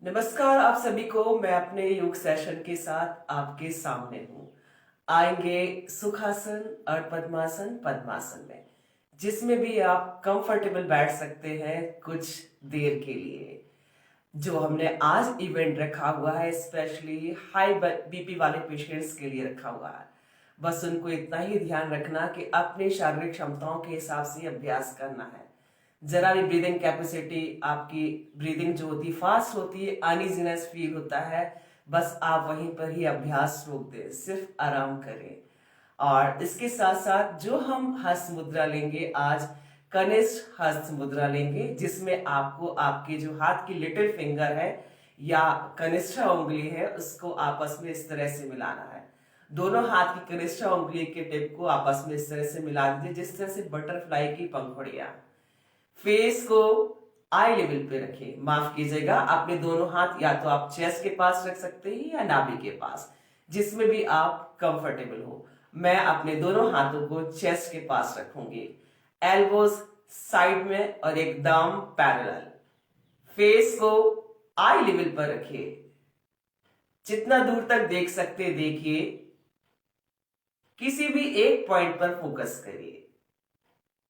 नमस्कार आप सभी को। मैं अपने योग सेशन के साथ आपके सामने हूँ। आएंगे सुखासन और पद्मासन पद्मासन में, जिसमें भी आप कंफर्टेबल बैठ सकते हैं कुछ देर के लिए। जो हमने आज इवेंट रखा हुआ है स्पेशली हाई बीपी वाले पेशेंट्स के लिए रखा हुआ है। बस उनको इतना ही ध्यान रखना कि अपनी शारीरिक क्षमताओं के हिसाब से अभ्यास करना है। जरा भी ब्रीदिंग कैपेसिटी आपकी, ब्रीदिंग जो होती है फास्ट होती है, अनइजीनेस फील होता है, बस आप वहीं पर ही अभ्यास रोक दें, सिर्फ आराम करें। और इसके साथ साथ जो हम हस्त मुद्रा लेंगे आज, कनिष्ठ हस्त मुद्रा लेंगे, जिसमें आपको आपके जो हाथ की लिटिल फिंगर है या कनिष्ठ उंगली है उसको आपस में इस तरह से मिलाना है। दोनों हाथ की कनिष्ठ उंगली के टिप को आपस में इस तरह से मिला दीजिए, जिस तरह से बटरफ्लाई की पंखुड़ियां। फेस को आई लेवल पे रखें। माफ कीजिएगा, अपने दोनों हाथ या तो आप चेस्ट के पास रख सकते हैं या नाभि के पास, जिसमें भी आप कंफर्टेबल हो। मैं अपने दोनों हाथों को चेस्ट के पास रखूंगी, एल्बोज साइड में और एकदम पैरेलल। फेस को आई लेवल पर रखिए, जितना दूर तक देख सकते देखिए, किसी भी एक पॉइंट पर फोकस करिए।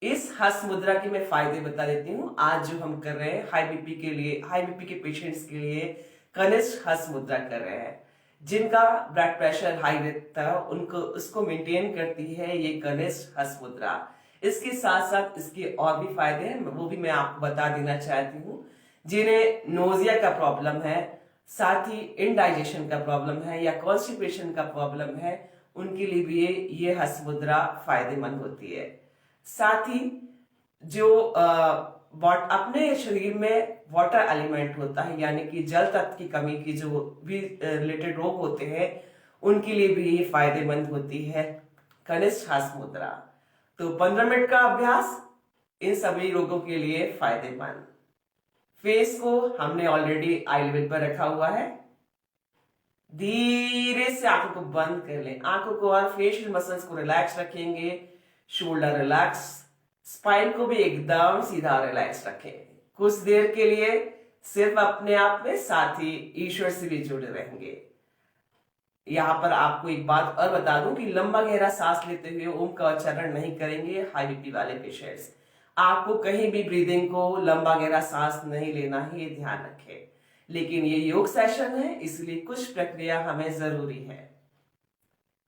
इस हस्त मुद्रा के मैं फायदे बता देती हूँ। आज जो हम कर रहे हैं हाई बीपी के लिए, हाई बीपी के पेशेंट्स के लिए कनिष्ठ हस्त मुद्रा कर रहे हैं। जिनका ब्लड प्रेशर हाई रहता है उनको उसको मेंटेन करती है ये कनिष्ठ हस्त मुद्रा। इसके साथ साथ इसके और भी फायदे हैं, वो भी मैं आपको बता देना चाहती हूँ। जिन्हें नोजिया का प्रॉब्लम है, साथ ही इनडाइजेशन का प्रॉब्लम है या कॉन्स्टिपेशन का प्रॉब्लम है, उनके लिए भी ये हस्त मुद्रा फायदेमंद होती है। साथ ही जो अपने शरीर में वाटर एलिमेंट होता है, यानी कि जल तत्व की कमी की जो भी रिलेटेड रोग होते हैं, उनके लिए भी ये फायदेमंद होती है कनिष्ठ हस्त मुद्रा। तो 15 मिनट का अभ्यास इन सभी रोगों के लिए फायदेमंद। फेस को हमने ऑलरेडी आई लेवल पर रखा हुआ है। धीरे से आंखों को बंद कर लें, आंखों को और फेशियल मसल्स को रिलैक्स रखेंगे। शोल्डर रिलैक्स, स्पाइन को भी एकदम सीधा रिलैक्स रखें। कुछ देर के लिए सिर्फ अपने आप में, साथ ही ईश्वर से भी जुड़े रहेंगे। यहां पर आपको एक बात और बता दूं कि लंबा गहरा सांस लेते हुए ओम का उच्चारण नहीं करेंगे हाई बीपी वाले पेशेंट्स। आपको कहीं भी ब्रीदिंग को लंबा गहरा सांस नहीं लेना है, ये ध्यान रखें। लेकिन ये योग सेशन है, इसलिए कुछ प्रक्रिया हमें जरूरी है।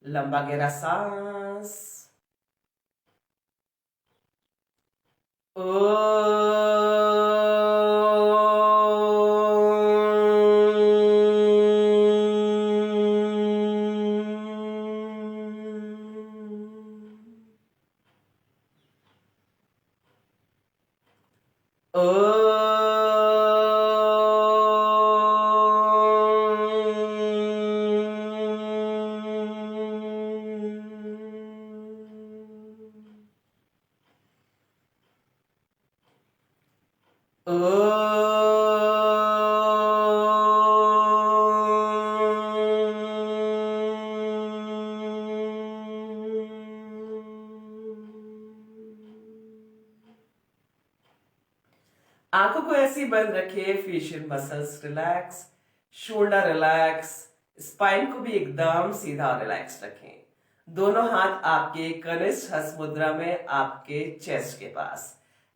लंबा गहरा सांस, ओ आंखों को ऐसे बंद रखिए, facial muscles relax, shoulder relax, spine को भी एकदम सीधा और रिलैक्स रखें। दोनों हाथ आपके कनिष्ठ हस्त मुद्रा में, आपके चेस्ट के पास,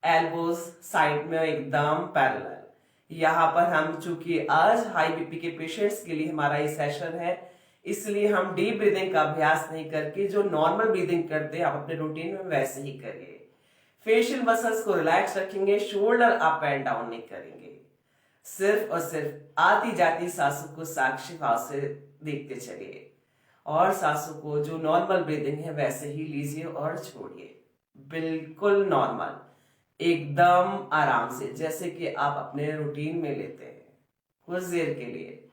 एल्बोज साइड में एकदम पैरेलल। यहाँ पर हम चूंकि आज हाई बीपी के पेशेंट्स के लिए हमारा ये सेशन है, इसलिए हम डीप ब्रीदिंग का अभ्यास नहीं करके जो नॉर्मल ब्रीदिंग करते हैं आप अपने रूटीन में वैसे ही करिए। फेशियल मसल्स को रिलैक्स रखेंगे, शोल्डर अप एंड डाउन नहीं करेंगे। सिर्फ और सिर्फ आती जाती सांसों को साक्षी भाव से देखते चलिए, और सांसों को जो नॉर्मल ब्रीदिंग है वैसे ही लीजिए और छोड़िए। बिल्कुल नॉर्मल, एकदम आराम से, जैसे कि आप अपने रूटीन में लेते हैं। कुछ देर के लिए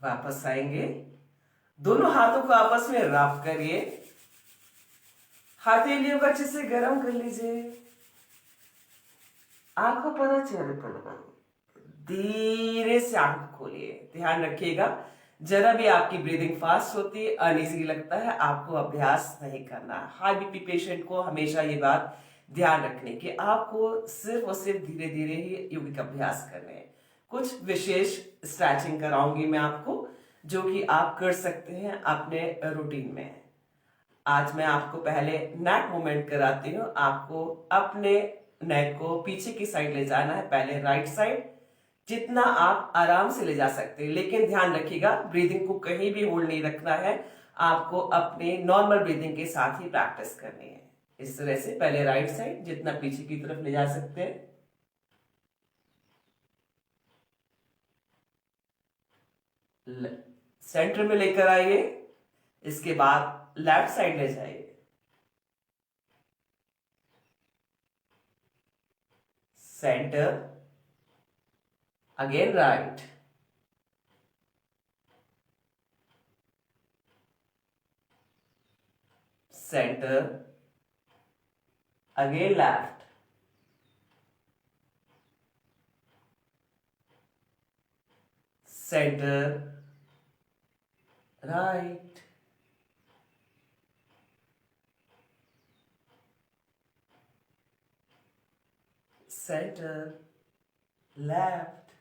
वापस आएंगे, दोनों हाथों को आपस में रब करिए, हथेलियों को अच्छे से गर्म कर लीजिए, आंखों पर चेहरे पर लगाइए, धीरे से आंख खोलिए। ध्यान रखिएगा, जरा भी आपकी ब्रीदिंग फास्ट होती है, अनईजी लगता है, आपको अभ्यास नहीं करना। हाई बीपी पेशेंट को हमेशा ये बात ध्यान रखने की, आपको सिर्फ और सिर्फ धीरे धीरे ही योगिक अभ्यास करने हैं। कुछ विशेष स्ट्रेचिंग कराऊंगी मैं आपको, जो कि आप कर सकते हैं अपने रूटीन में। आज मैं आपको पहले नेक मूवमेंट कराती हूँ। आपको अपने नेक को पीछे की साइड ले जाना है, पहले राइट साइड, जितना आप आराम से ले जा सकते हैं, लेकिन ध्यान रखिएगा ब्रीदिंग को कहीं भी होल्ड नहीं रखना है, आपको अपने नॉर्मल ब्रीदिंग के साथ ही प्रैक्टिस करनी है। इस तरह से पहले राइट साइड जितना पीछे की तरफ ले जा सकते हैं, सेंटर में लेकर आइए, इसके बाद लेफ्ट साइड ले जाइए, centre, again right, centre, again left, centre, right, centre, left,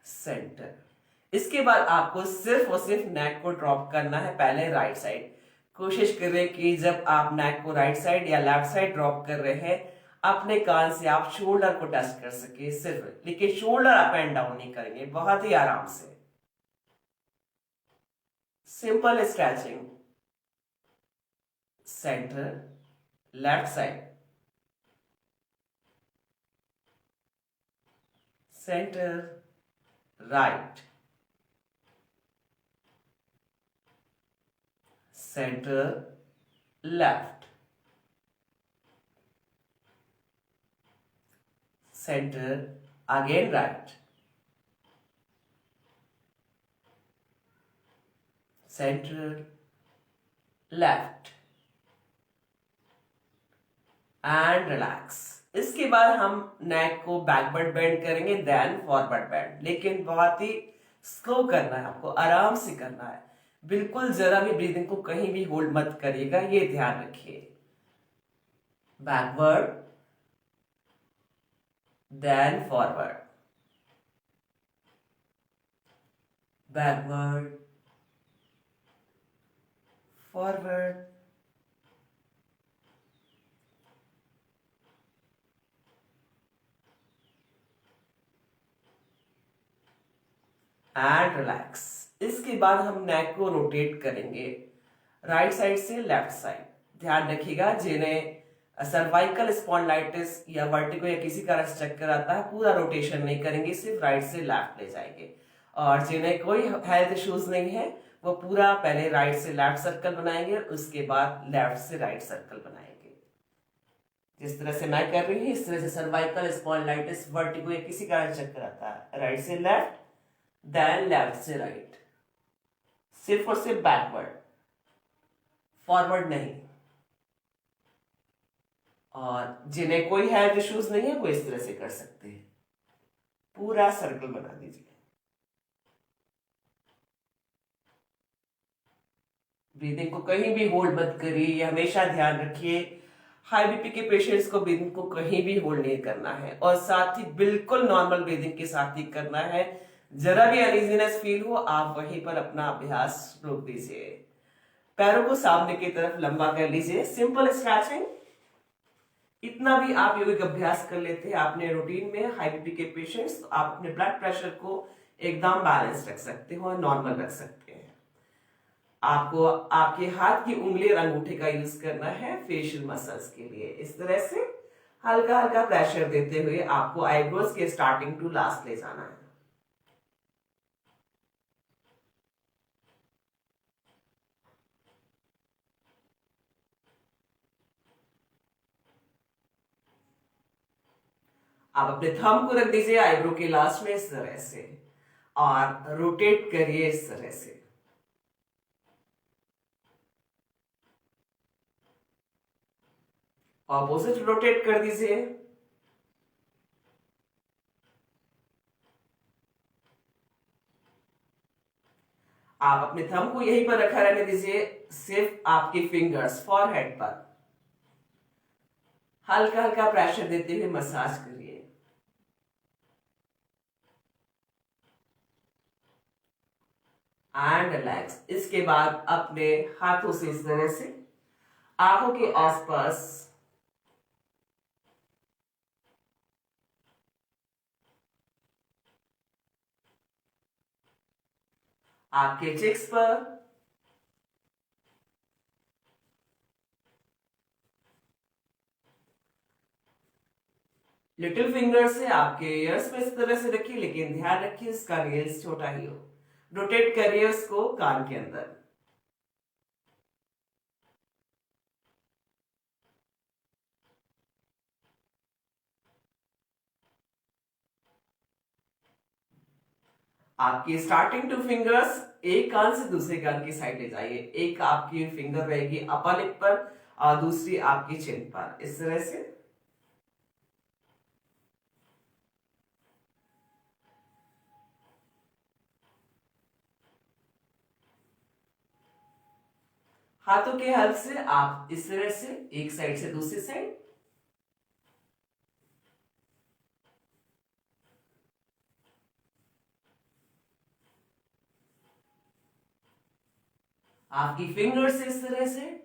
centre. इसके बाद आपको सिर्फ और सिर्फ नेक को ड्रॉप करना है, पहले राइट साइड। कोशिश करें कि जब आप नेक को राइट साइड या लेफ्ट साइड ड्रॉप कर रहे हैं, अपने कान से आप शोल्डर को टच कर सके सिर्फ, लेकिन शोल्डर अप एंड डाउन नहीं करेंगे, बहुत ही आराम से। Simple stretching, centre, left side, centre, right, centre, left, centre, again right, centre, left, and relax. इसके बाद हम नेक को बैकवर्ड बेंड करेंगे, देन फॉरवर्ड बेंड, लेकिन बहुत ही स्लो करना है, आपको आराम से करना है। बिल्कुल जरा भी ब्रीदिंग को कहीं भी होल्ड मत करिएगा, ये ध्यान रखिए। Backward, then forward, backward, forward, and relax. इसके बाद हम नेक को रोटेट करेंगे राइट साइड से लेफ्ट साइड। ध्यान रखिएगा, जिन्हें सर्वाइकल स्पॉन्डिलाइटिस या वर्टिगो या किसी कारण से चक्कर आता है, पूरा रोटेशन नहीं करेंगे, सिर्फ राइट से लेफ्ट ले जाएंगे। और जिन्हें कोई हेल्थ इश्यूज नहीं है, वो पूरा पहले राइट से लेफ्ट सर्कल बनाएंगे, उसके बाद लेफ्ट से राइट सर्कल बनाएंगे। जिस तरह से मैं कर रही हूँ, इस तरह से सर्वाइकल स्पॉन्डिलाइटिस, वर्टिगो या किसी कारण चक्कर आता है, राइट से लेफ्ट, देन लेफ्ट से राइट, सिर्फ और सिर्फ बैकवर्ड, फॉरवर्ड नहीं। और जिन्हें कोई हेल्थ इश्यूज नहीं है, वो इस तरह से कर सकते हैं, पूरा सर्कल बना दीजिए। ब्रीदिंग को कहीं भी होल्ड मत करिए, हमेशा ध्यान रखिए। हाई बीपी के पेशेंट्स को ब्रीदिंग को कहीं भी होल्ड नहीं करना है, और साथ ही बिल्कुल नॉर्मल ब्रीदिंग के साथ ही करना है। जरा भी अनइजीनेस फील हो, आप वहीं पर अपना अभ्यास रोक दीजिए। पैरों को सामने की तरफ लंबा कर लीजिए, सिंपल स्ट्रेचिंग। इतना भी आप योगिक अभ्यास कर लेते हैं अपने रूटीन में, हाई बीपी के पेशेंट्स, तो आप अपने ब्लड प्रेशर को एकदम बैलेंस रख सकते हो और नॉर्मल रख सकते हैं। आपको आपके हाथ की उंगली और अंगूठे का यूज करना है फेशियल मसल्स के लिए। इस तरह से हल्का हल्का प्रेशर देते हुए आपको आईब्रोज के स्टार्टिंग टू लास्ट ले जाना है। आप अपने थंब को रख दीजिए आईब्रो के लास्ट में इस तरह से और रोटेट करिए इस तरह से। ऑपोजिट रोटेट कर दीजिए। आप अपने थंब को यहीं पर रखा रहने दीजिए, सिर्फ आपके फिंगर्स फॉरहेड पर हल्का हल्का प्रेशर देते हुए मसाज करिए। And relax. इसके बाद अपने हाथों से इस तरह से आंखों के आसपास आपके चिक्स पर लिटिल फिंगर से आपके ईयर्स पे इस तरह से रखिए, लेकिन ध्यान रखिए इसका नेल्स छोटा ही हो। रोटेट करिए उसको कान के अंदर। आपकी स्टार्टिंग टू फिंगर्स एक कान से दूसरे कान की साइड ले जाइए। एक आपकी फिंगर रहेगी अपर लिप पर और दूसरी आपकी चिन पर, इस तरह से। हाथों के हेल्प से आप इस तरह से एक साइड से दूसरी साइड। आपकी फिंगर से इस तरह से।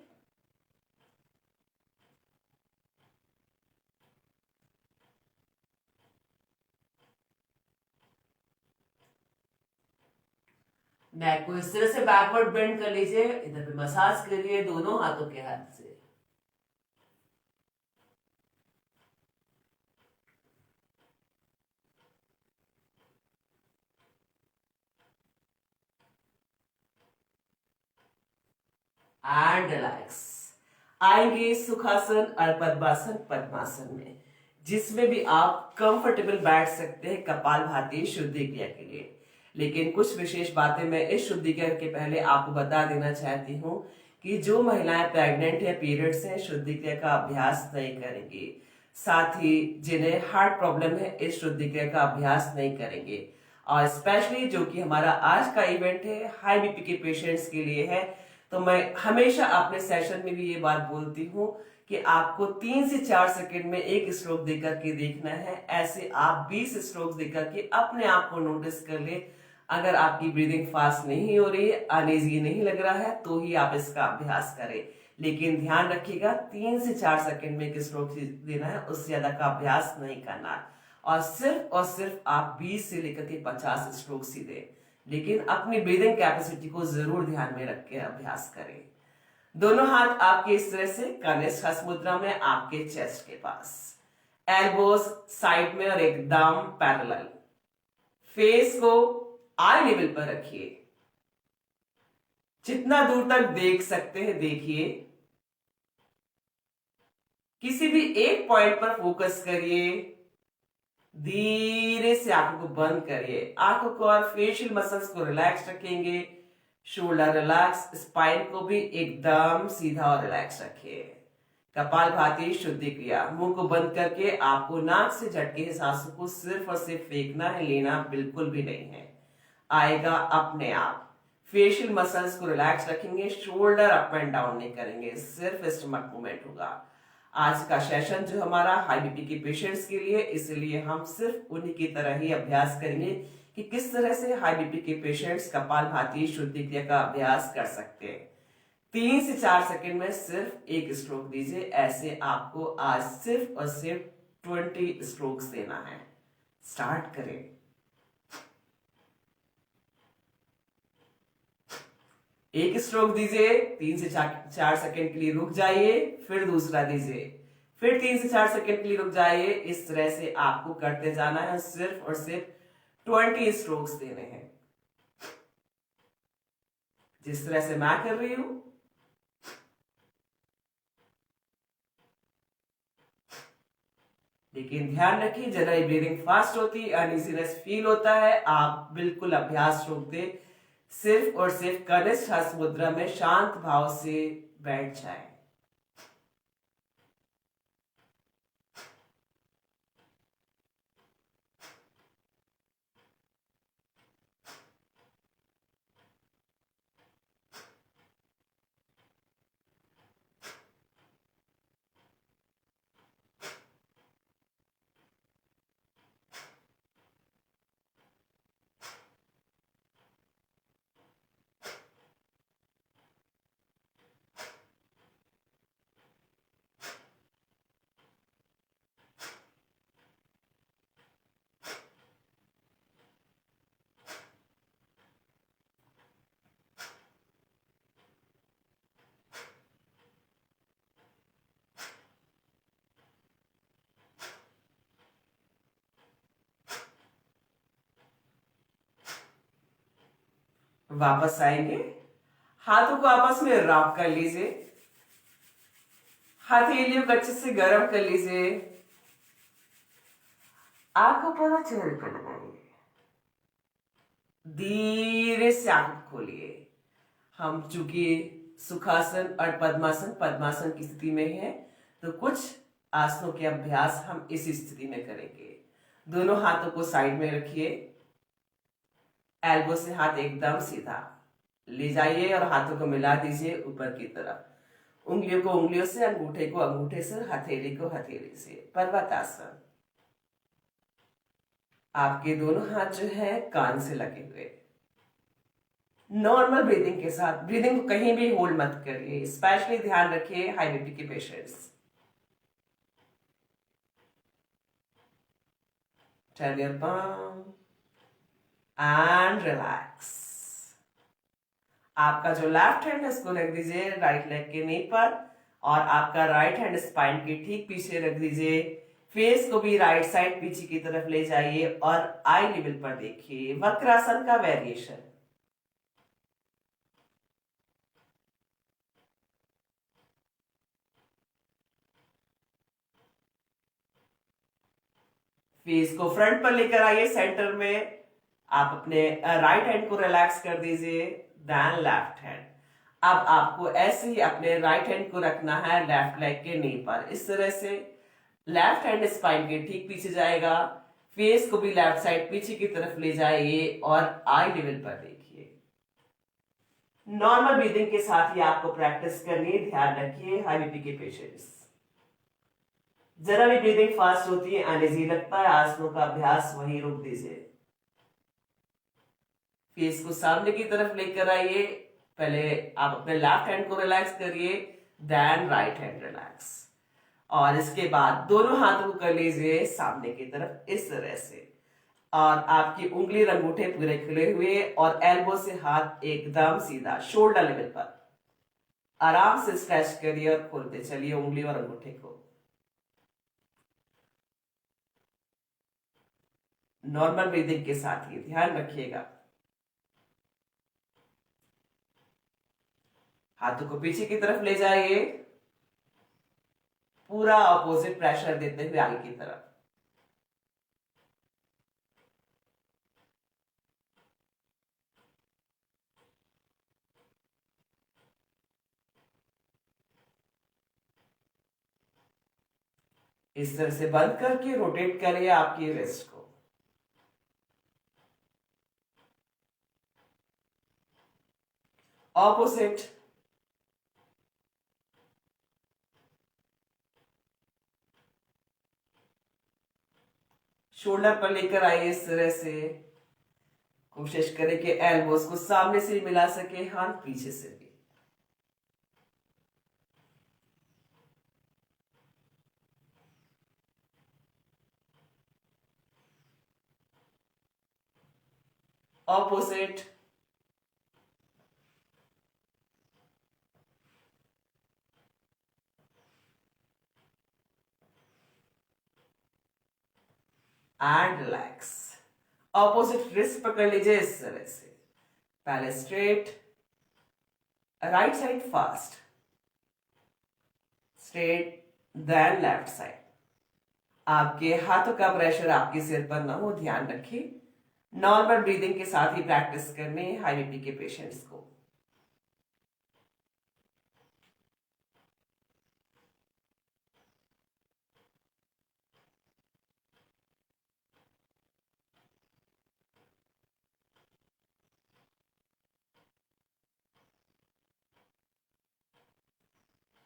नेक को इस तरह से बैकवर्ड बेंड कर लीजिए, इधर पे मसाज करिए दोनों हाथों के हाथ से। And relax. आएंगे सुखासन और पद्मासन पद्मासन में, जिसमें भी आप कंफर्टेबल बैठ सकते हैं कपालभाति शुद्धि क्रिया के लिए। लेकिन कुछ विशेष बातें मैं इस शुद्धि क्रिया के पहले आपको बता देना चाहती हूँ कि जो महिलाएं प्रेग्नेंट या पीरियड्स हैं शुद्धि क्रिया का अभ्यास नहीं करेंगी, साथ ही जिन्हें हार्ट प्रॉब्लम है इस शुद्धि क्रिया का अभ्यास नहीं करेंगे। और स्पेशली जो कि हमारा आज का इवेंट है हाई बीपी के पेशेंट्स के लिए है, तो मैं हमेशा अपने सेशन में भी ये बात बोलती हूँ कि आपको 3 से 4 सेकंड में एक स्ट्रोक देकर के देखना है। ऐसे आप 20 स्ट्रोक देकर के अपने आप को नोटिस कर ले। अगर आपकी ब्रीदिंग फास्ट नहीं हो रही है, अनईजी नहीं लग रहा है, तो ही आप इसका अभ्यास करें। लेकिन ध्यान रखिएगा 3 से 4 सेकंड में एक स्ट्रोक देना है, उससे ज्यादा का अभ्यास नहीं करना। और सिर्फ आप 20 से लेकर के 50 स्ट्रोक ही दें, लेकिन अपनी ब्रीदिंग कैपेसिटी को जरूर ध्यान में रख के अभ्यास करें। दोनों हाथ आपके इस तरह से कनिष्ठ हस्त मुद्रा में आपके चेस्ट के पास, एल्बोज साइड में और एकदम पैरेलल। फेस को आई लेवल पर रखिए, जितना दूर तक देख सकते हैं देखिए। किसी भी एक पॉइंट पर फोकस करिए, धीरे से आंखों को बंद करिए। आंखों को और फेशियल मसल्स को रिलैक्स रखेंगे, शोल्डर रिलैक्स, स्पाइन को भी एकदम सीधा और रिलैक्स रखिए। कपालभाति शुद्धि क्रिया। मुंह को बंद करके आपको नाक से झटके सांसों को सिर्फ और सिर्फ फेंकना है, लेना बिल्कुल भी नहीं है। आएगा अपने आप। फेशियल मसल्स को रिलैक्स रखेंगे, शोल्डर अप एंड डाउन नहीं करेंगे, सिर्फ स्टमक मूवमेंट होगा। आज का सेशन जो हमारा हाई बीपी के पेशेंट्स के लिए, इसलिए हम सिर्फ उन्हीं की तरह ही अभ्यास करेंगे कि किस तरह से हाई बीपी के पेशेंट्स कपालभाति शुद्धि क्रिया का अभ्यास कर सकते हैं। 3 से 4 सेकंड में सिर्फ एक स्ट्रोक दीजिए। ऐसे आपको आज सिर्फ और सिर्फ 20 स्ट्रोक्स देना है। स्टार्ट करें। एक स्ट्रोक दीजिए, 3 से 4 सेकंड के लिए रुक जाइए, फिर दूसरा दीजिए, फिर 3 से 4 सेकंड के लिए रुक जाइए। इस तरह से आपको करते जाना है, सिर्फ और सिर्फ 20 स्ट्रोक्स देने हैं, जिस तरह से मैं कर रही हूं। लेकिन ध्यान रखिए, जरा ब्रीदिंग फास्ट होती है, अनइजीनेस फील होता है, आप बिल्कुल अभ्यास रोक दे, सिर्फ और सिर्फ कनिष्ठ हस्त मुद्रा में शांत भाव से बैठ जाए। वापस आएंगे, हाथों को आपस में रॉक कर लीजिए, हथेलियों को अच्छे से गर्म कर लीजिए, आंखों पर चेहरे पर लगाइए, धीरे से आंख खोलिए। हम चूंकि सुखासन और पद्मासन पद्मासन की स्थिति में है, तो कुछ आसनों के अभ्यास हम इस स्थिति में करेंगे। दोनों हाथों को साइड में रखिए, एल्बो से हाथ एकदम सीधा ले जाइए और हाथों को मिला दीजिए ऊपर की तरफ। उंगलियों को उंगलियों से, अंगूठे को अंगूठे से, हथेली को हथेली से। पर्वतासन। आपके दोनों हाथ जो है कान से लगे हुए। नॉर्मल ब्रीदिंग के साथ, ब्रीदिंग को कहीं भी होल्ड मत करिए, स्पेशली ध्यान रखिए हाई बीपी के patients. Turn your palm and relax. आपका जो लेफ्ट हैंड है इसको रख दीजिए राइट लेग के नी पर, और आपका राइट हैंड स्पाइन के ठीक पीछे रख दीजिए। फेस को भी राइट साइड पीछे की तरफ ले जाइए और आई लेवल पर देखिए, वक्रासन का वेरिएशन। फेस को फ्रंट पर लेकर आइए सेंटर में। आप अपने राइट हैंड को रिलैक्स कर दीजिए, देन लेफ्ट हैंड। अब आपको ऐसे ही अपने राइट हैंड को रखना है लेफ्ट लेग के नी पर, इस तरह से। लेफ्ट हैंड स्पाइन के ठीक पीछे जाएगा, फेस को भी लेफ्ट साइड पीछे की तरफ ले जाइए और आई लेवल पर देखिए। नॉर्मल ब्रीदिंग के साथ ही आपको प्रैक्टिस करनी है, ध्यान रखिए हाई बीपी के पेशेंट्स। जरा भी ब्रीदिंग फास्ट होती है, अनइजी लगता है, आसनों का अभ्यास वहीं रोक दीजिए। फेस को सामने की तरफ लेकर आइए। पहले आप अपने लेफ्ट हैंड को रिलैक्स करिए, देन राइट हैंड रिलैक्स, और इसके बाद दोनों हाथों को कर लीजिए सामने की तरफ इस तरह से, और आपकी उंगली और अंगूठे पूरे खुले हुए और एल्बो से हाथ एकदम सीधा शोल्डर लेवल पर। आराम से स्ट्रेच करिए और खोलते चलिए उंगली और अंगूठे को। नॉर्मल ब्रीदिंग के साथ ही ध्यान रखिएगा। हाथों को पीछे की तरफ ले जाइए, पूरा ऑपोजिट प्रेशर देते हुए आगे की तरफ। इस तरह से बंद करके रोटेट करिए आपकी रिस्ट को। ऑपोजिट। शोल्डर पर लेकर आइए इस तरह से। कोशिश करें कि एल्बोस को सामने से मिला सके, हाथ पीछे से भी। Opposite. And relax. Opposite wrist पकड़ लीजिए इस तरह से। पहले straight, right side fast, straight, then left side, आपके हाथों का प्रेशर आपके सिर पर ना हो, ध्यान रखिए। नॉर्मल ब्रीदिंग के साथ ही प्रैक्टिस करनी है हाई बीपी के पेशेंट्स को।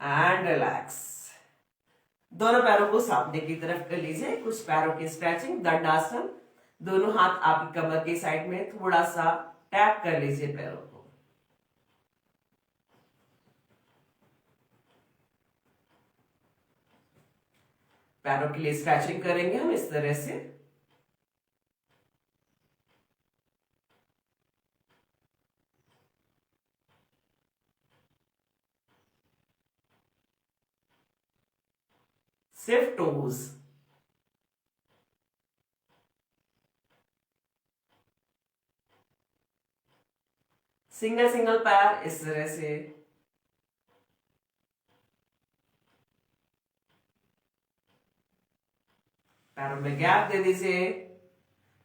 And relax. दोनों पैरों को सामने की तरफ कर लीजिए। कुछ पैरों की स्ट्रेचिंग, दंडासन। दोनों हाथ आपकी कमर की साइड में थोड़ा सा टैप कर लीजिए पैरों को। पैरों के लिए स्ट्रेचिंग करेंगे हम इस तरह से। सिर्फ टोज। सिंगल सिंगल पैर इस तरह से। पैरों में गैप दे दीजिए।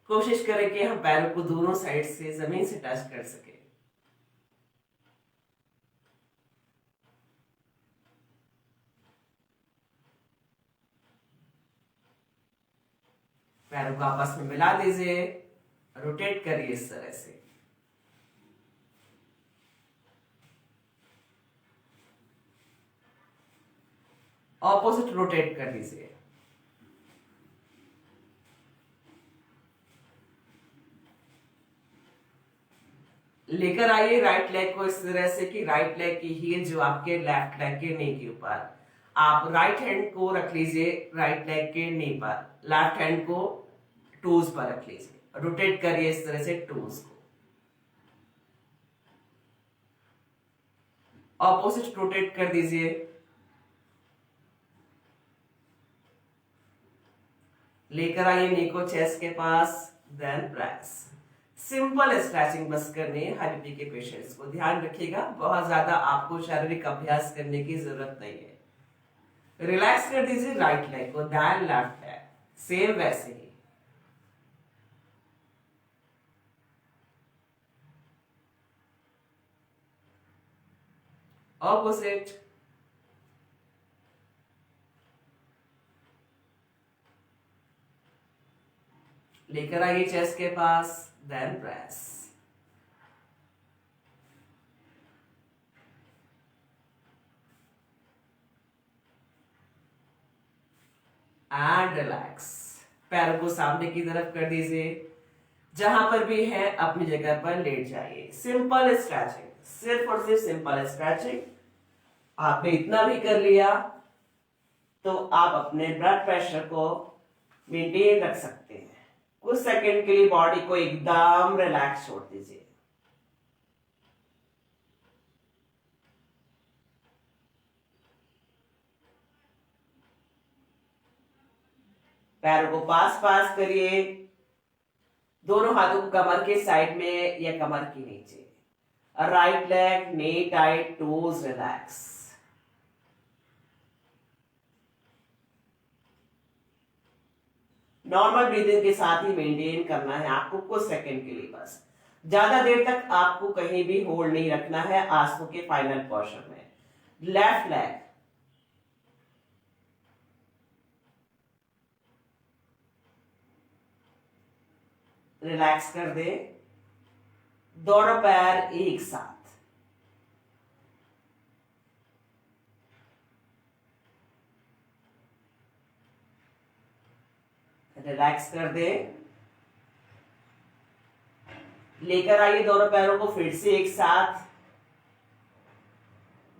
कोशिश करें कि हम पैरों को दोनों साइड से जमीन से टच कर सके। पैरों को आपस में मिला दीजिए। रोटेट करिए इस तरह से। ऑपोजिट रोटेट कर लीजिए। लेकर आइए राइट लेग को इस तरह से कि राइट लेग की हील जो आपके लेफ्ट लेग के नी के ऊपर। आप राइट हैंड को रख लीजिए राइट लेग के नी पर, लेफ्ट हैंड को टोज पर रख लीजिए। रोटेट करिए इस तरह से टोज को। ऑपोजिट रोटेट कर दीजिए। लेकर आइए नी को चेस्ट के पास, देन प्रेस। सिंपल स्ट्रेचिंग बस करनी है हाई बीपी के पेशेंट्स को। ध्यान रखिएगा बहुत ज्यादा आपको शारीरिक अभ्यास करने की जरूरत नहीं है। रिलैक्स कर दीजिए राइट लेग को, देन लेफ्ट लेग, सेम वैसे ही। ऑपोजिट। लेकर आइए चेस्ट के पास, देन प्रेस। And relax. पैरों को सामने की तरफ कर दीजिए। जहां पर भी है अपनी जगह पर लेट जाइए। सिंपल स्ट्रेचिंग, सिर्फ और सिर्फ सिंपल स्ट्रेचिंग। आपने इतना भी कर लिया तो आप अपने ब्लड प्रेशर को मेंटेन रख सकते हैं। कुछ सेकंड के लिए बॉडी को एकदम रिलैक्स छोड़ दीजिए। पैरों को पास पास करिए। दोनों हाथों को कमर के साइड में या कमर के नीचे। Right leg knee tight, toes relax. Normal breathing के साथ ही मेंटेन करना है आपको कुछ सेकंड के लिए बस। ज्यादा देर तक आपको कहीं भी होल्ड नहीं रखना है आंसू के फाइनल पोर्शन में। लेफ्ट लेग, रिलैक्स कर दे। दोनों पैर एक साथ। रिलैक्स कर दे। लेकर आइए दोनों पैरों को फिर से एक साथ।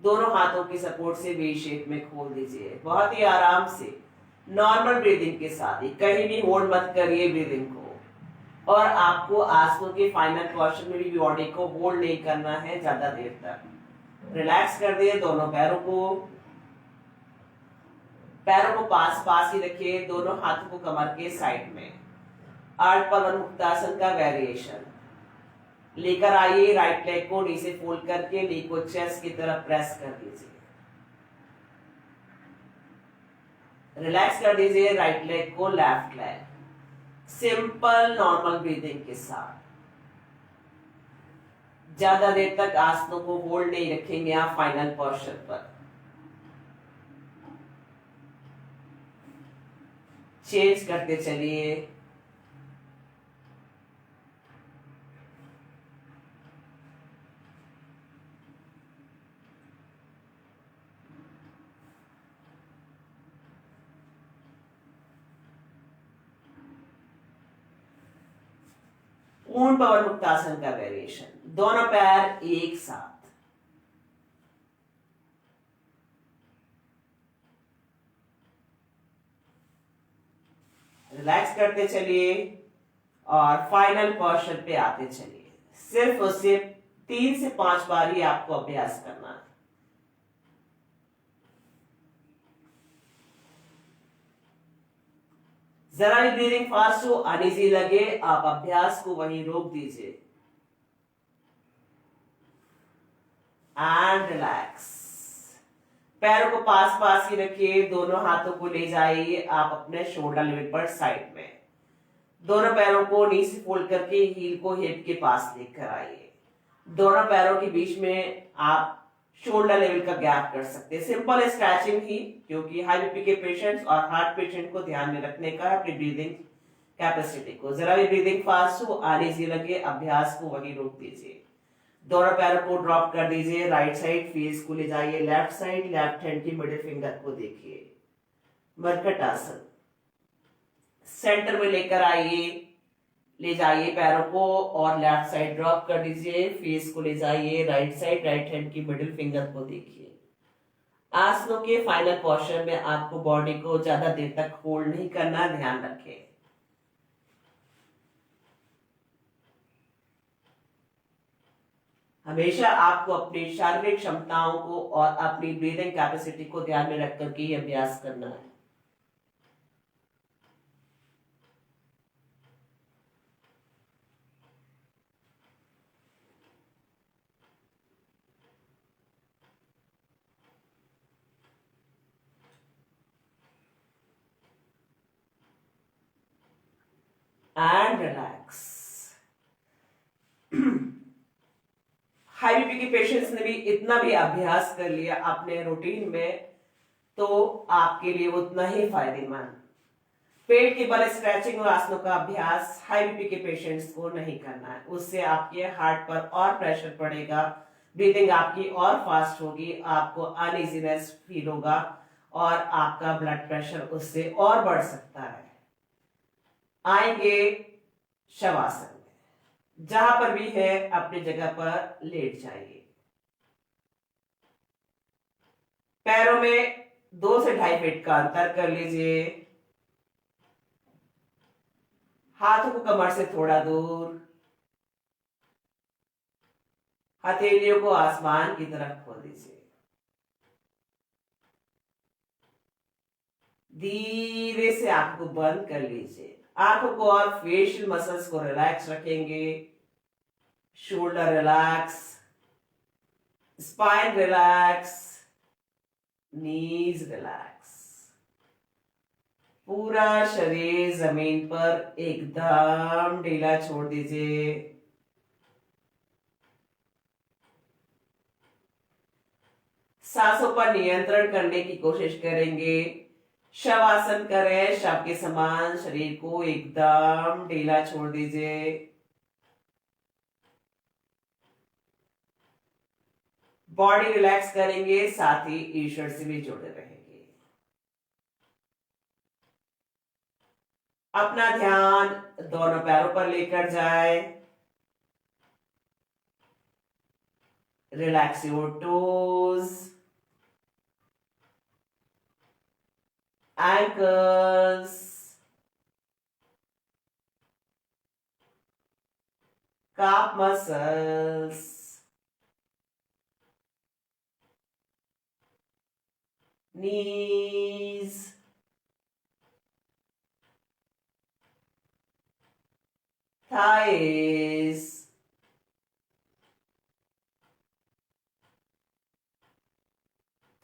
दोनों हाथों की सपोर्ट से वी शेप में खोल दीजिए बहुत ही आराम से। नॉर्मल ब्रीदिंग के साथ ही, कहीं भी होल्ड मत करिए ब्रीदिंग को। और आपको आंसू के फाइनल पोर्शन में भी बॉडी को होल्ड नहीं करना है ज्यादा देर तक। रिलैक्स कर दिए दोनों पैरों को। पैरों को पास पास ही रखिए, दोनों हाथों को कमर के साइड में। अर्धपवन मुक्तासन का वेरिएशन। लेकर आइए राइट लेग को नीचे फोल्ड करके नी को चेस्ट की तरफ प्रेस कर दीजिए। रिलैक्स कर दीजिए राइट लेग को, left leg, simple normal breathing के साथ। ज्यादा देर तक आसनों को होल्ड नहीं रखेंगे आप फाइनल पोस्चर पर। चेंज करते चलिए। पूर्ण पवन मुक्तासन का वेरिएशन, दोनों पैर एक साथ। रिलैक्स करते चलिए और फाइनल पोस्चर पे आते चलिए। सिर्फ और सिर्फ 3 से 5 बार ही आपको अभ्यास करना है। जरा भी ब्रीदिंग फास्ट हो, अनइजी लगे, आप अभ्यास को वहीं रोक दीजिए एंड रिलैक्स। पैरों को पास पास ही रखिए, दोनों हाथों को ले जाइए आप अपने शोल्डर लेवल पर साइड में। दोनों पैरों को नी से फोल्ड करके हील को हिप के पास लेकर आइए। दोनों पैरों के बीच में आप शोल्डर लेवल का गैप कर सकते हैं। सिंपल स्ट्रेचिंग ही, क्योंकि हाई बीपी के पेशेंट्स और हार्ट पेशेंट को ध्यान में रखने का है अपनी ब्रीदिंग कैपेसिटी को। जरा भी ब्रीदिंग फास्ट हो, अनइजी लगे, अभ्यास को वहीं रोक दीजिए। दोनों पैरों को ड्रॉप कर दीजिए, राइट साइड फेस को ले जाइए, लेफ्ट साइड, लेफ्ट हैंड की मिडिल फिंगर को देखिए। मरकट आसन, सेंटर में लेकर आइए, ले जाइए पैरों को और लेफ्ट साइड ड्रॉप कर दीजिए, फेस को ले जाइए, राइट साइड, राइट हैंड की मिडिल फिंगर को देखिए। आसनों के फाइनल पोस्चर में आपको बॉडी को ज्यादा देर तक होल्ड नहीं करना, ध्यान रखें। हमेशा आपको अपनी शारीरिक क्षमताओं को और अपनी ब्रीदिंग कैपेसिटी को ध्यान में रखकर के ही अभ्यास करना है। And relax. हाई बीपी के पेशेंट्स ने भी इतना भी अभ्यास कर लिया अपने रूटीन में तो आपके लिए उतना ही फायदेमंद। पेट के बल स्ट्रेचिंग और आसनों का अभ्यास हाई बीपी के पेशेंट्स को नहीं करना है, उससे आपके हार्ट पर और प्रेशर पड़ेगा, ब्रीदिंग आपकी और फास्ट होगी, आपको अनइजीनेस फील होगा और आपका ब्लड प्रेशर उससे और बढ़ सकता है। आएंगे शवासन में, जहां पर भी है अपनी जगह पर लेट जाइए। पैरों में 2 से 2.5 फीट का अंतर कर लीजिए। हाथों को कमर से थोड़ा दूर, हथेलियों को आसमान की तरफ खोल दीजिए। धीरे से आंखों को बंद कर लीजिए। आंखों को और फेशियल मसल्स को रिलैक्स रखेंगे। शोल्डर रिलैक्स, स्पाइन रिलैक्स, नीज रिलैक्स। पूरा शरीर जमीन पर एकदम ढीला छोड़ दीजिए। सांसों पर नियंत्रण करने की कोशिश करेंगे। शवासन करें, शव के समान शरीर को एकदम ढीला छोड़ दीजिए। बॉडी रिलैक्स करेंगे, साथ ही ईश्वर से भी जुड़े रहेंगे। अपना ध्यान दोनों पैरों पर लेकर जाए। Relax your toes, ankles, calf muscles, knees, thighs,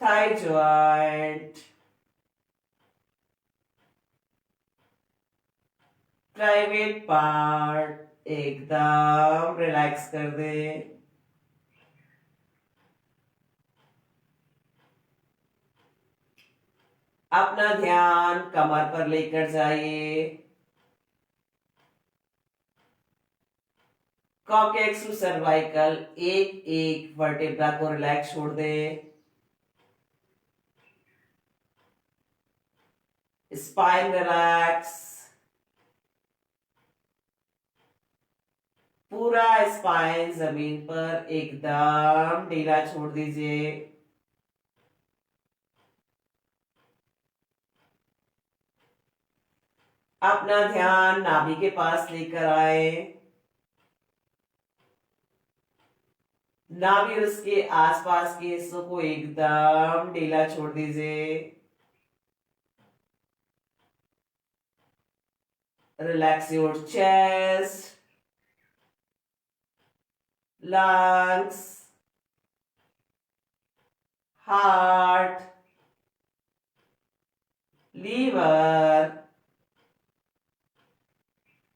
thigh joint, private part एकदम रिलैक्स कर दे। अपना ध्यान कमर पर लेकर जाइए। कॉकेक्स टू सर्वाइकल, एक एक वर्टेब्रा को रिलैक्स छोड़ दे। स्पाइन रिलैक्स, पूरा स्पाइन जमीन पर एकदम ढीला छोड़ दीजिए। अपना ध्यान नाभि के पास लेकर आए। नाभि और उसके आसपास के हिस्सों को एकदम ढीला छोड़ दीजिए। Relax your chest, lungs, heart, liver,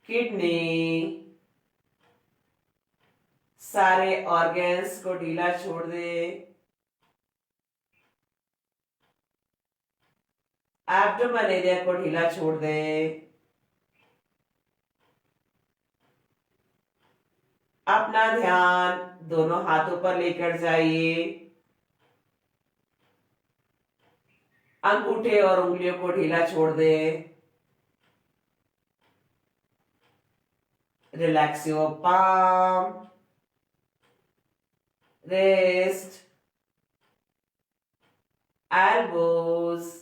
kidney, सारे ऑर्गन्स को ढीला छोड़ दे। एब्डोमेन एरिया को ढीला छोड़ दे। अपना ध्यान दोनों हाथों पर लेकर जाइए। अंगूठे और उंगलियों को ढीला छोड़ दे। Relax your palm, wrist, elbows,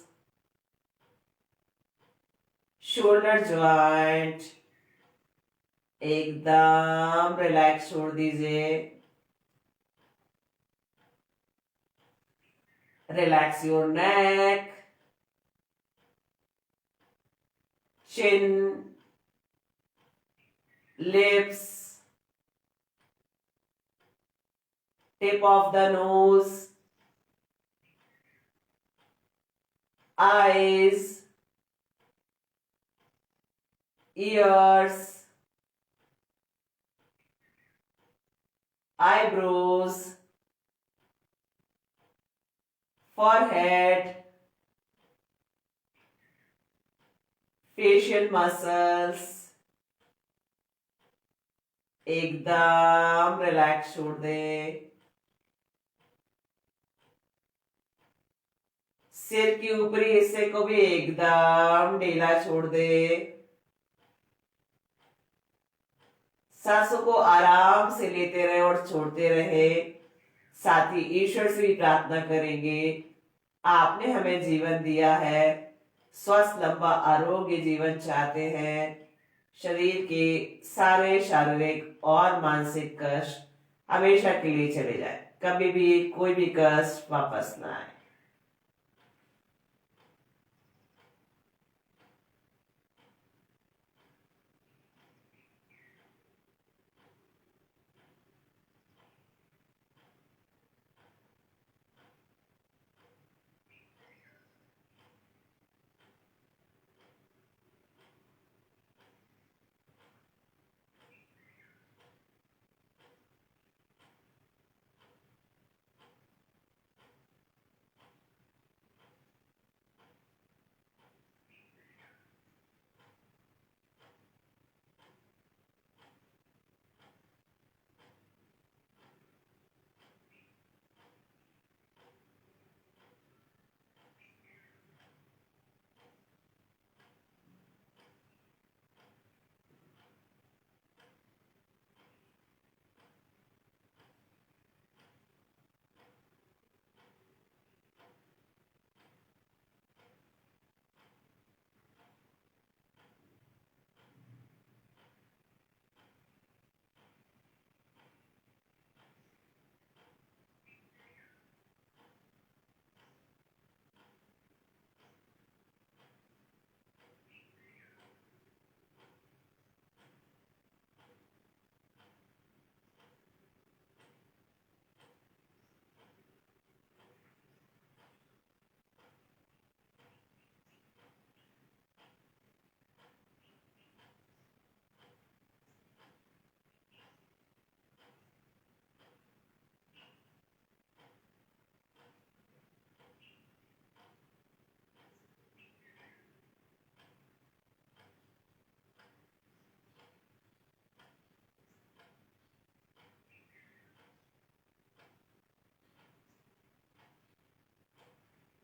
shoulder joint, एकदम रिलैक्स छोड़ दीजिए। Relax your neck, chin, lips, tip of the nose, eyes, ears, eyebrows, forehead, facial muscles, एकदम रिलैक्स छोड़ दे। सिर के ऊपरी हिस्से को भी एकदम ढीला छोड़ दे। सांसों को आराम से लेते रहे और छोड़ते रहे। साथ ही ईश्वर से भी प्रार्थना करेंगे, आपने हमें जीवन दिया है, स्वस्थ लंबा आरोग्य जीवन चाहते हैं। शरीर के सारे शारीरिक और मानसिक कष्ट हमेशा के लिए चले जाए, कभी भी कोई भी कष्ट वापस ना आए।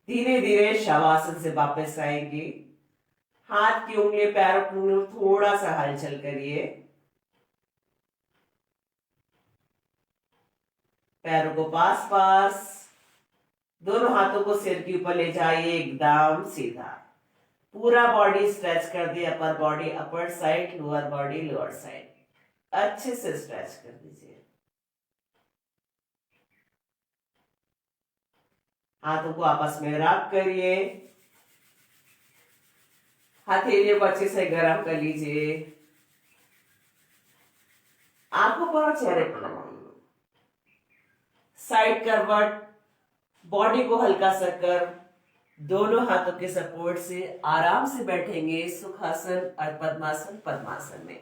धीरे धीरे शवासन से वापस आएंगे। हाथ की उंगली पैरों की उंगली थोड़ा सा हलचल करिए। पैरों को पास पास, दोनों हाथों को सिर के ऊपर ले जाइए एकदम सीधा। पूरा बॉडी स्ट्रेच कर दिए, upper body upper side, lower body lower side, अच्छे से स्ट्रेच कर दीजिए। हाथों को आपस में रब करिए, हथेलियों को अच्छे से गर्म कर लीजिए। आंखों पर और चेहरे पर लगाइए। साइड करवट, बॉडी को हल्का सा कर, दोनों हाथों के सपोर्ट से आराम से बैठेंगे सुखासन और पद्मासन पद्मासन में,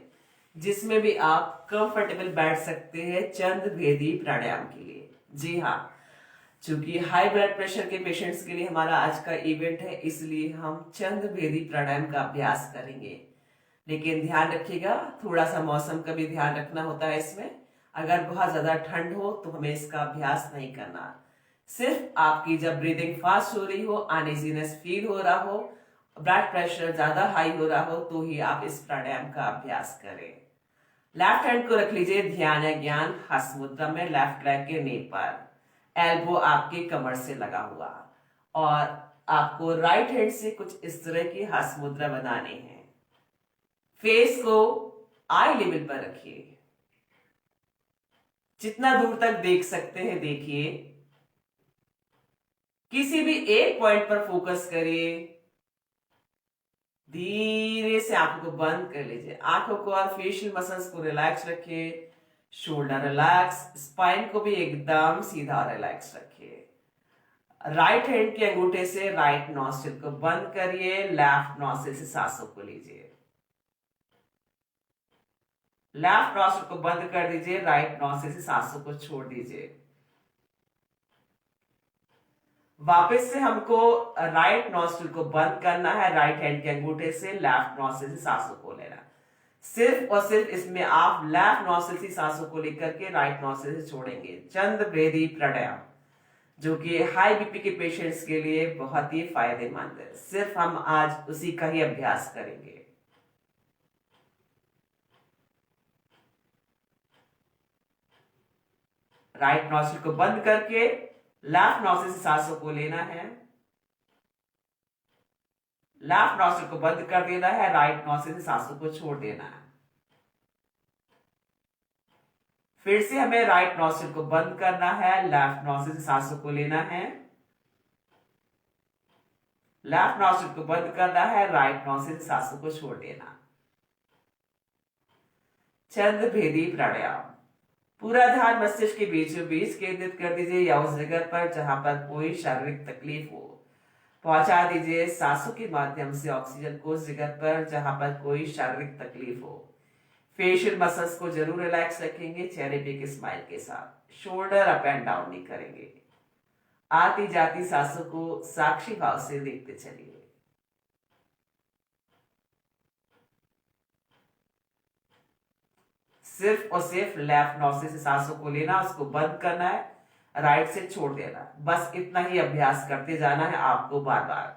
जिसमें भी आप कंफर्टेबल बैठ सकते हैं चंद्र भेदी प्राणायाम के लिए। जी हाँ, चूंकि हाई ब्लड प्रेशर के पेशेंट्स के लिए हमारा आज का इवेंट है, इसलिए हम चंद्र भेदी प्राणायाम का अभ्यास करेंगे। लेकिन ध्यान रखिएगा, थोड़ा सा मौसम का भी ध्यान रखना होता है इसमें। अगर बहुत ज्यादा ठंड हो तो हमें इसका अभ्यास नहीं करना। सिर्फ आपकी जब ब्रीदिंग फास्ट हो रही हो, अनइजीनेस फील हो रहा हो, ब्लड प्रेशर ज्यादा हाई हो रहा हो, तो ही आप इस प्राणायाम का अभ्यास करें। लेफ्ट हैंड को रख लीजिए ध्यान या ज्ञान हस्त मुद्रा में, लेफ्ट लेग के नी पर, एल्बो आपके कमर से लगा हुआ, और आपको राइट हैंड से कुछ इस तरह की हस्त मुद्रा बनानी है। फेस को आई लेवल पर रखिए, जितना दूर तक देख सकते हैं देखिए। किसी भी एक पॉइंट पर फोकस करिए। धीरे से आंखों को बंद कर लीजिए, आंखों को और फेशियल मसल्स को रिलैक्स रखिए। शोल्डर रिलैक्स, स्पाइन को भी एकदम सीधा रिलैक्स रखिए। राइट हैंड के अंगूठे से राइट नॉस्ट्रिल को बंद करिए, लेफ्ट नॉस्ट्रिल से सांसों को लीजिए। लेफ्ट नॉस्ट्रिल को बंद कर दीजिए, राइट नॉस्ट्रिल से सांसों को छोड़ दीजिए। वापस से हमको राइट नॉस्ट्रिल को बंद करना है, राइट हैंड के अंगूठे से लेफ्ट नॉस्ट्रिल से सांसों को लेना। सिर्फ और सिर्फ इसमें आप लेफ्ट नॉस्ट्रिल से सांसों को लेकर के राइट नॉस्ट्रिल से छोड़ेंगे। चंद्र भेदी प्राणायाम, जो कि हाई बीपी के पेशेंट्स के लिए बहुत ही फायदेमंद है। सिर्फ हम आज उसी का ही अभ्यास करेंगे। राइट नॉस्ट्रिल को बंद करके लेफ्ट नॉस्ट्रिल से सांसों को लेना है। लेफ्ट नॉस्ट्रिल को बंद कर देना है, राइट नॉस्ट्रिल से सांसों को छोड़ देना है। फिर से हमें राइट नॉस्ट्रिल को बंद करना है, लेफ्ट नॉस्ट्रिल से सांसों को लेना है। लेफ्ट नॉस्ट्रिल को बंद करना है, राइट नॉस्ट्रिल से सांसों को छोड़ देना। चंद्र भेदी प्राणायाम। पूरा ध्यान मस्तिष्क के बीचों बीच केंद्रित कर दीजिए, या उस जगह पर जहां पर कोई शारीरिक तकलीफ हो। पहुंचा दीजिए सांसों के माध्यम से ऑक्सीजन को उस जगह पर जहां पर कोई शारीरिक तकलीफ हो। फेशियल मसल्स को जरूर रिलैक्स रखेंगे, चेहरे पे एक स्माइल के साथ। शोल्डर अप एंड डाउन नहीं करेंगे। आती जाती सांसों को साक्षी भाव से देखते चलिए। सिर्फ और सिर्फ लेफ्ट नॉस्ट्रिल से सांसों को लेना, उसको बंद करना है, राइट से छोड़ देना। बस इतना ही अभ्यास करते जाना है आपको बार बार।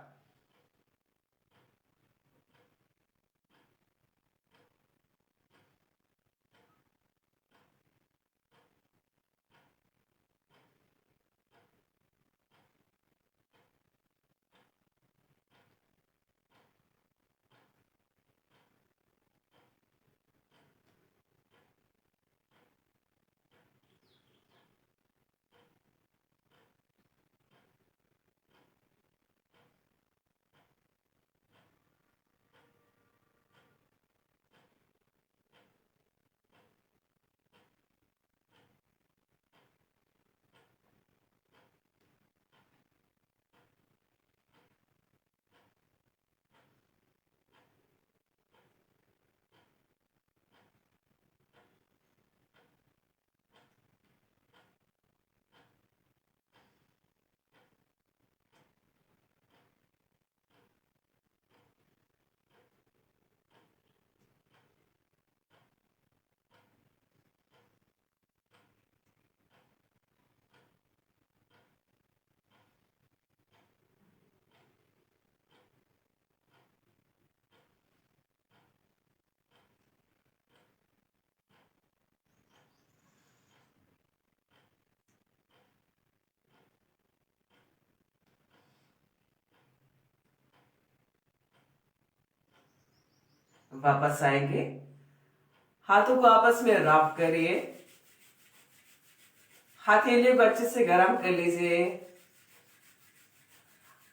वापस आएंगे, हाथों को आपस में रब करिए, हथेलियों को अच्छे से गर्म कर लीजिए,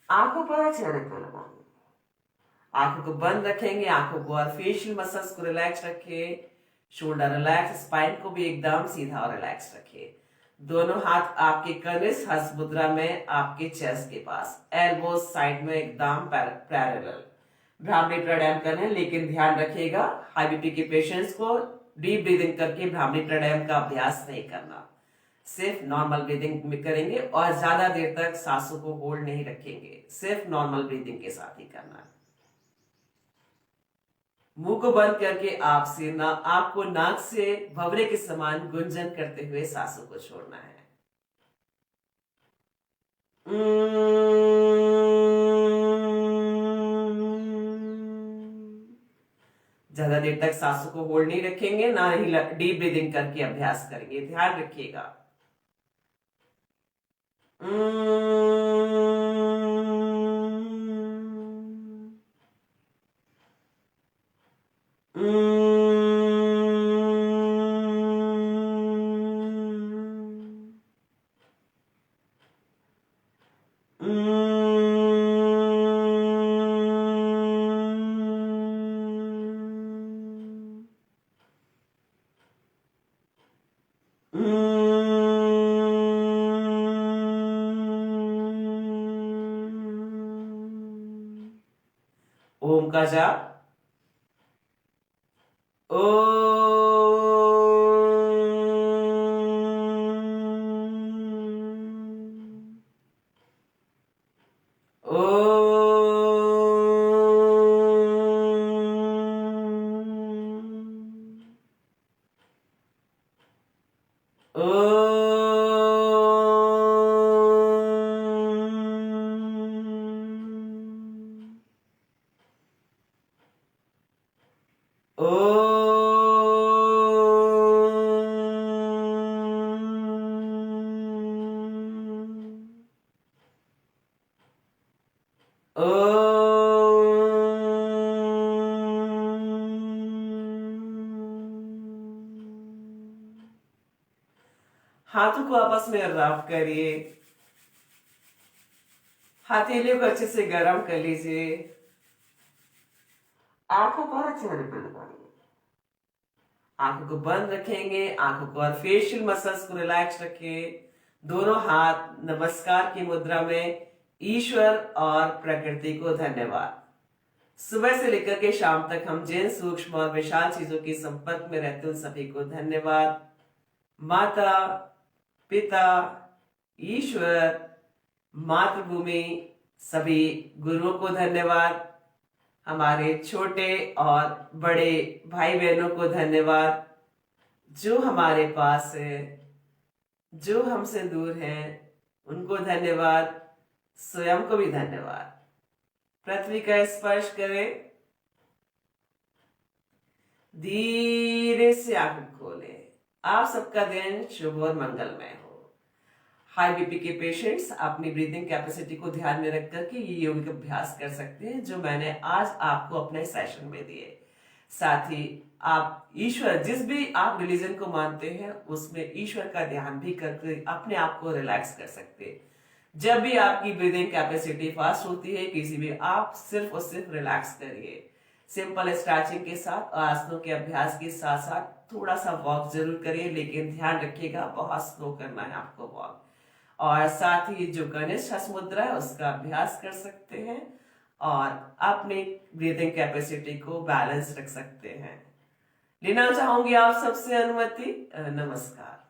आंखों पर चेहरे को लगाइए, आंखों को बंद रखेंगे, आंखों को और फेशियल मसल्स को रिलैक्स रखिए, शोल्डर रिलैक्स, स्पाइन को भी एकदम सीधा और रिलैक्स रखिए। दोनों हाथ आपके कनिष्ठ हस्त मुद्रा में आपके चेस्ट के पास, एल्बोज साइड में एकदम पैरेलल। भ्रामरी प्राणायाम करना है, लेकिन ध्यान रखिएगा हाई बीपी के पेशेंट्स को डीप ब्रीदिंग करके भ्रामरी प्राणायाम का अभ्यास नहीं करना, सिर्फ नॉर्मल ब्रीदिंग में करेंगे और ज्यादा देर तक सांसों को होल्ड नहीं रखेंगे, सिर्फ नॉर्मल ब्रीदिंग के साथ ही करना है। मुंह को बंद करके आपको नाक से भंवरे के समान गुंजन करते हुए सांसों को छोड़ना है। ज्यादा देर तक सांसों को होल्ड नहीं रखेंगे, ना ही डीप ब्रीदिंग करके अभ्यास करेंगे, ध्यान रखिएगा। ओम का जाप, हाथों को आपस में रब करिए, हथेलियों को अच्छे से गर्म कर लीजिए, आंखों पर चेहरे पर लगाइए, आंखों को बंद रखेंगे, आंखों को और फेशियल मसल्स को रिलैक्स रखिए। दोनों हाथ नमस्कार की मुद्रा में ईश्वर और प्रकृति को धन्यवाद। सुबह से लेकर के शाम तक हम जिन सूक्ष्म और विशाल चीजों के संपर्क में रहते हैं उन सभी को धन्यवाद। माता, पिता, ईश्वर, मातृभूमि, सभी गुरुओं को धन्यवाद। हमारे छोटे और बड़े भाई बहनों को धन्यवाद, जो हमारे पास है, जो हमसे दूर हैं उनको धन्यवाद, स्वयं को भी धन्यवाद। पृथ्वी का स्पर्श करें, धीरे से आंख खोलें। आप सबका दिन शुभ और मंगलमय हो। हाई बीपी के पेशेंट्स अपनी ब्रीदिंग कैपेसिटी को ध्यान में रख करके ये योगिक अभ्यास कर सकते हैं जो मैंने आज आपको अपने सेशन में दिए। साथ ही आप ईश्वर, जिस भी आप रिलीजन को मानते हैं उसमें ईश्वर का ध्यान भी करके अपने आप को रिलैक्स कर सकते हैं। जब भी आपकी ब्रीदिंग कैपेसिटी फास्ट होती है किसी भी, आप सिर्फ और सिर्फ रिलैक्स करिए। सिंपल स्ट्रेचिंग के साथ और आसनों के अभ्यास के साथ साथ थोड़ा सा वॉक जरूर करिए, लेकिन ध्यान रखिएगा बहुत स्लो करना है आपको वॉक। और साथ ही जो कनिष्ठ हस्त मुद्रा है उसका अभ्यास कर सकते हैं और अपनी ब्रीदिंग कैपेसिटी को बैलेंस रख सकते हैं। लेना चाहूंगी आप सबसे अनुमति। नमस्कार।